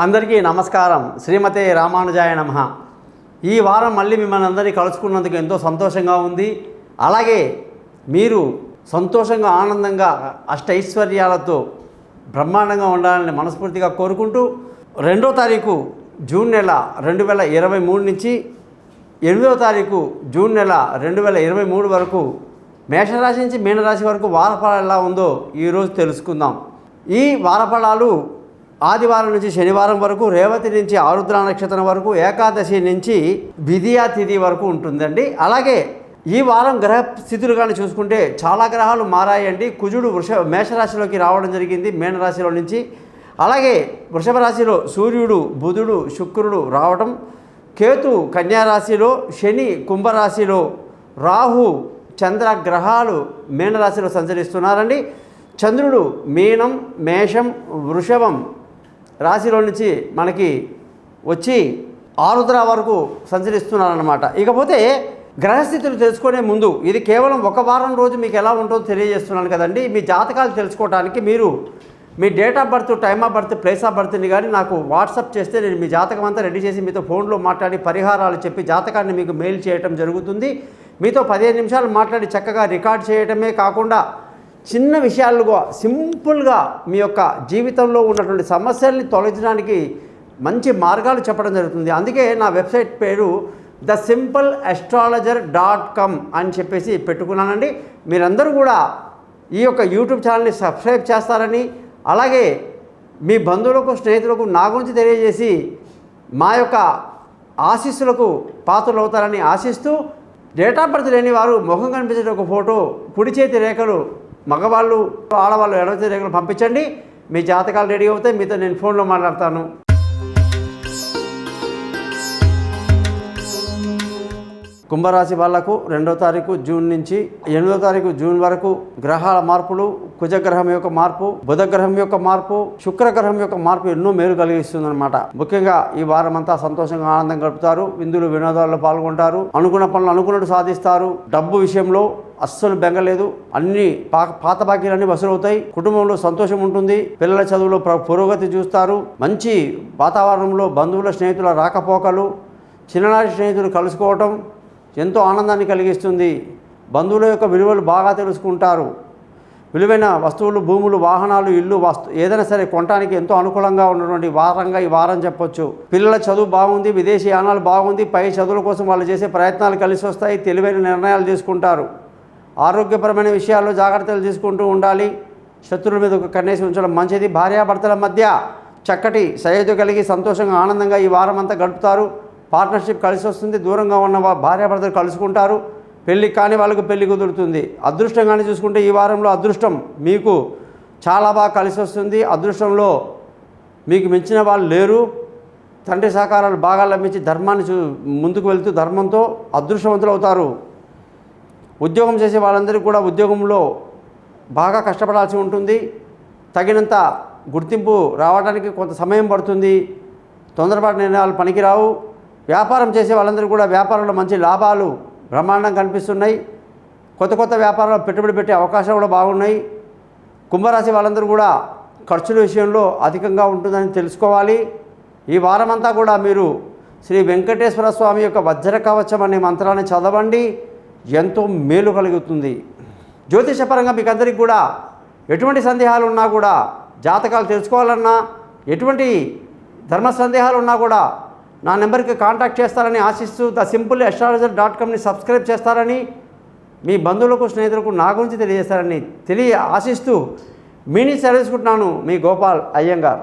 అందరికీ నమస్కారం. శ్రీమతే రామానుజాయ నమః. ఈ వారం మళ్ళీ మిమ్మల్ని అందరినీ కలుసుకున్నందుకు ఎంతో సంతోషంగా ఉంది. అలాగే మీరు సంతోషంగా ఆనందంగా అష్టైశ్వర్యాలతో బ్రహ్మాండంగా ఉండాలని మనస్ఫూర్తిగా కోరుకుంటూ 2వ తారీఖు జూన్ నెల 2023 నుంచి 8వ తారీఖు జూన్ నెల 2023 వరకు మేషరాశి నుంచి మీనరాశి వరకు వారఫలాలు ఎలా ఉందో ఈరోజు తెలుసుకుందాం. ఈ వారఫలాలు ఆదివారం నుంచి శనివారం వరకు, రేవతి నుంచి ఆరుద్ర నక్షత్రం వరకు, ఏకాదశి నుంచి విధియా తిథి వరకు ఉంటుందండి. అలాగే ఈ వారం గ్రహ స్థితులు కానీ చూసుకుంటే చాలా గ్రహాలు మారాయండి. కుజుడు మేషరాశిలోకి రావడం జరిగింది మీనరాశిలో నుంచి. అలాగే వృషభ రాశిలో సూర్యుడు, బుధుడు, శుక్రుడు రావడం, కేతు కన్యారాశిలో, శని కుంభరాశిలో, రాహు, చంద్ర గ్రహాలు మీనరాశిలో సంచరిస్తున్నారండి. చంద్రుడు మీనం, మేషం, వృషభం రాశిలో నుంచి మనకి వచ్చి ఆరుద్ర వరకు సంచరిస్తున్నారన్నమాట. ఇకపోతే గ్రహస్థితులు తెలుసుకునే ముందు ఇది కేవలం ఒక వారం రోజు మీకు ఎలా ఉంటుందో తెలియజేస్తున్నాను కదండి. మీ జాతకాలు తెలుసుకోవడానికి మీరు మీ date of birth, time of birth, place of బర్త్ని కానీ నాకు వాట్సాప్ చేస్తే నేను మీ జాతకం అంతా రెడీ చేసి మీతో ఫోన్లో మాట్లాడి పరిహారాలు చెప్పి జాతకాన్ని మీకు మెయిల్ చేయటం జరుగుతుంది. మీతో 15 నిమిషాలు మాట్లాడి చక్కగా రికార్డ్ చేయటమే కాకుండా చిన్న విషయాలుగా సింపుల్గా మీ యొక్క జీవితంలో ఉన్నటువంటి సమస్యల్ని తొలగించడానికి మంచి మార్గాలు చెప్పడం జరుగుతుంది. అందుకే నా వెబ్సైట్ పేరు thesimpleastrologer.com అని చెప్పేసి పెట్టుకున్నానండి. మీరందరూ కూడా ఈ యొక్క యూట్యూబ్ ఛానల్ని సబ్స్క్రైబ్ చేస్తారని, అలాగే మీ బంధువులకు, స్నేహితులకు నా గురించి తెలియజేసి మా యొక్క ఆశీస్సులకు పాత్రలు అవుతారని ఆశిస్తూ, డేట్ ఆఫ్ బర్త్ లేని వారు ముఖం కనిపించే ఒక ఫోటో, కుడి చేతి రేఖలు మగవాళ్ళు, ఆడవాళ్ళు ఎడమ చేతి రేఖలు పంపించండి. మీ జాతకాలు రెడీ అవుతాయి. మీతో నేను ఫోన్లో మాట్లాడతాను. కుంభరాశి వాళ్లకు 2వ తారీఖు జూన్ నుంచి 8వ తారీఖు జూన్ వరకు గ్రహాల మార్పులు, కుజగ్రహం యొక్క మార్పు, బుధగ్రహం యొక్క మార్పు, శుక్రగ్రహం యొక్క మార్పు ఎన్నో మేలు కలిగిస్తుందన్నమాట. ముఖ్యంగా ఈ వారం అంతా సంతోషంగా ఆనందం గడుపుతారు. విందులు వినోదాల్లో పాల్గొంటారు. అనుకున్న పనులు అనుకున్నట్టు సాధిస్తారు. డబ్బు విషయంలో అస్సలు బెంగలేదు. అన్ని పాత బాకీలన్నీ వసూలవుతాయి. కుటుంబంలో సంతోషం ఉంటుంది. పిల్లల చదువులో పురోగతి చూస్తారు. మంచి వాతావరణంలో బంధువుల, స్నేహితుల రాకపోకలు, చిన్ననాటి స్నేహితులు కలుసుకోవటం ఎంతో ఆనందాన్ని కలిగిస్తుంది. బంధువుల యొక్క విలువలు బాగా తెలుసుకుంటారు. విలువైన వస్తువులు, భూములు, వాహనాలు, ఇల్లు, ఏదైనా సరే కొనడానికి ఎంతో అనుకూలంగా ఉన్నటువంటి వారంగా ఈ వారం చెప్పొచ్చు. పిల్లల చదువు బాగుంది. విదేశీ యానాలు బాగుంది. పై చదువుల కోసం వాళ్ళు చేసే ప్రయత్నాలు కలిసి వస్తాయి. తెలివైన నిర్ణయాలు తీసుకుంటారు. ఆరోగ్యపరమైన విషయాల్లో జాగ్రత్తలు తీసుకుంటూ ఉండాలి. శత్రువుల మీద ఒక కన్నేసి ఉంచడం మంచిది. భార్యాభర్తల మధ్య చక్కటి సయోధ్య కలిగి సంతోషంగా ఆనందంగా ఈ వారం అంతా గడుపుతారు. పార్ట్నర్షిప్ కలిసి వస్తుంది. దూరంగా ఉన్న భార్యాభర్తలు కలుసుకుంటారు. పెళ్ళి కాని వాళ్ళకు పెళ్లి కుదురుతుంది. అదృష్టంగానే చూసుకుంటే ఈ వారంలో అదృష్టం మీకు చాలా బాగా కలిసి వస్తుంది. అదృష్టంలో మీకు మించిన వాళ్ళు లేరు. తండ్రి సహకారాలు బాగా లభించి ధర్మాన్ని ముందుకు వెళ్తూ ధర్మంతో అదృష్టవంతులు అవుతారు. ఉద్యోగం చేసే వాళ్ళందరికీ కూడా ఉద్యోగంలో బాగా కష్టపడాల్సి ఉంటుంది. తగినంత గుర్తింపు రావడానికి కొంత సమయం పడుతుంది. తొందరపాటు నిర్ణయాలు పనికిరావు. వ్యాపారం చేసే వాళ్ళందరూ కూడా వ్యాపారంలో మంచి లాభాలు బ్రహ్మాండం కనిపిస్తున్నాయి. కొత్త కొత్త వ్యాపారాలు పెట్టుబడి పెట్టే అవకాశాలు కూడా బాగున్నాయి. కుంభరాశి వాళ్ళందరూ కూడా ఖర్చుల విషయంలో అధికంగా ఉంటుందని తెలుసుకోవాలి. ఈ వారమంతా కూడా మీరు శ్రీ వెంకటేశ్వర స్వామి యొక్క వజ్ర కవచం అనే మంత్రాన్ని చదవండి. ఎంతో మేలు కలుగుతుంది. జ్యోతిషపరంగా మీకు అందరికీ కూడా ఎటువంటి సందేహాలు ఉన్నా కూడా, జాతకాలు తెలుసుకోవాలన్నా, ఎటువంటి ధర్మ సందేహాలు ఉన్నా కూడా నా నెంబర్కి కాంటాక్ట్ చేస్తారని ఆశిస్తూ thesimpleastrologer.comని సబ్స్క్రైబ్ చేస్తారని, మీ బంధువులకు, స్నేహితులకు నా గురించి తెలియజేస్తారని ఆశిస్తూ మీ నుంచి సెలవుకుంటున్నాను. మీ గోపాల్ అయ్యంగార్.